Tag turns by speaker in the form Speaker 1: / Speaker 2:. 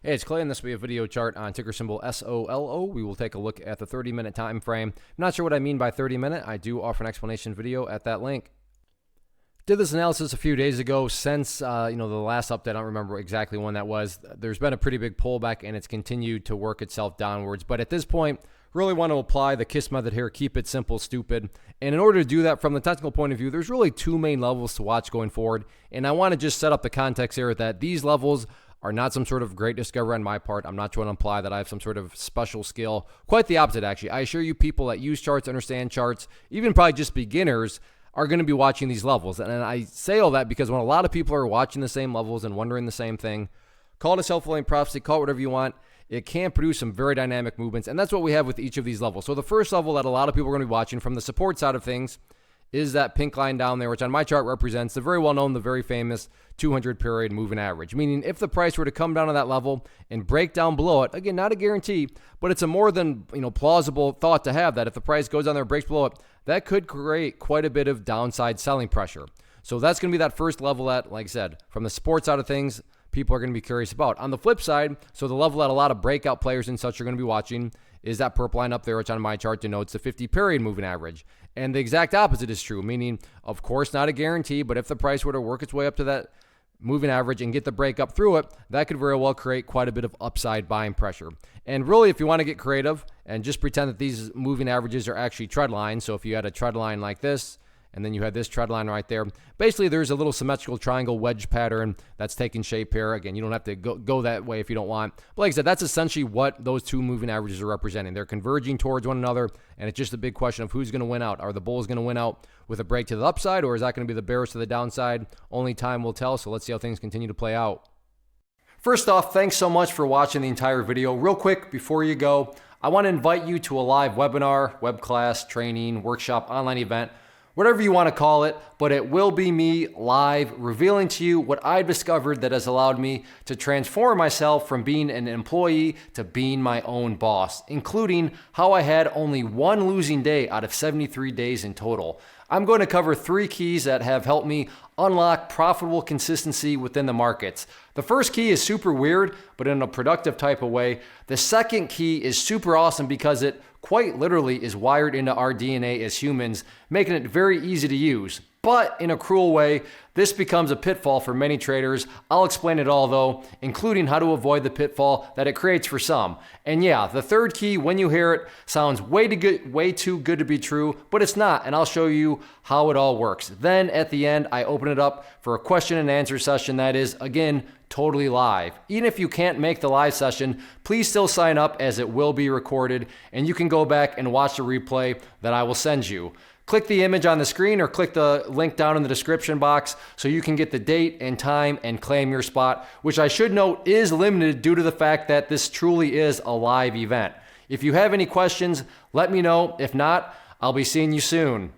Speaker 1: Hey, it's Clay, and this will be a video chart on ticker symbol SOLO. We will take a look at the 30-minute time frame. I'm not sure what I mean by 30-minute. I do offer an explanation video at that link. Did this analysis a few days ago. Since the last update, I don't remember exactly when that was. There's been a pretty big pullback, and it's continued to work itself downwards. But at this point, really want to apply the KISS method here. Keep it simple, stupid. And in order to do that, from the technical point of view, there's really two main levels to watch going forward. And I want to just set up the context here that these levels are not some sort of great discovery on my part. I'm not trying to imply that I have some sort of special skill. Quite the opposite, actually. I assure you, people that use charts, understand charts, even probably just beginners, are going to be watching these levels. And I say all that because when a lot of people are watching the same levels and wondering the same thing, call it a self-fulfilling prophecy, call it whatever you want, it can produce some very dynamic movements. And that's what we have with each of these levels. So the first level that a lot of people are going to be watching from the support side of things is that pink line down there, which on my chart represents the very well-known, the very famous 200-period moving average. Meaning if the price were to come down to that level and break down below it, again, not a guarantee, but it's a more than plausible thought to have that if the price goes down there and breaks below it, that could create quite a bit of downside selling pressure. So that's going to be that first level that, like I said, from the support side of things, people are going to be curious about. On the flip side, so the level that a lot of breakout players and such are going to be watching is that purple line up there, which on my chart denotes the 50-period moving average. And the exact opposite is true, meaning, of course, not a guarantee, but if the price were to work its way up to that moving average and get the break up through it, that could very well create quite a bit of upside buying pressure. And really, if you want to get creative and just pretend that these moving averages are actually trend lines, so if you had a trend line like this, and then you had this trend line right there. Basically, there's a little symmetrical triangle wedge pattern that's taking shape here. Again, you don't have to go that way if you don't want. But like I said, that's essentially what those two moving averages are representing. They're converging towards one another, and it's just a big question of who's going to win out. Are the bulls going to win out with a break to the upside, or is that going to be the bears to the downside? Only time will tell, so let's see how things continue to play out. First off, thanks so much for watching the entire video. Real quick, before you go, I want to invite you to a live webinar, web class, training, workshop, online event, whatever you want to call it, but it will be me live revealing to you what I've discovered that has allowed me to transform myself from being an employee to being my own boss, including how I had only one losing day out of 73 days in total. I'm going to cover 3 keys that have helped me unlock profitable consistency within the markets. The first key is super weird, but in a productive type of way. The second key is super awesome because it quite literally is wired into our DNA as humans, making it very easy to use. But in a cruel way, this becomes a pitfall for many traders. I'll explain it all though, including how to avoid the pitfall that it creates for some. And yeah, the third key, when you hear it, sounds way too good to be true, but it's not, and I'll show you how it all works. Then at the end, I open it up for a question and answer session that is, again, totally live. Even if you can't make the live session, please still sign up as it will be recorded, and you can go back and watch the replay that I will send you. Click the image on the screen or click the link down in the description box so you can get the date and time and claim your spot, which I should note is limited due to the fact that this truly is a live event. If you have any questions, let me know. If not, I'll be seeing you soon.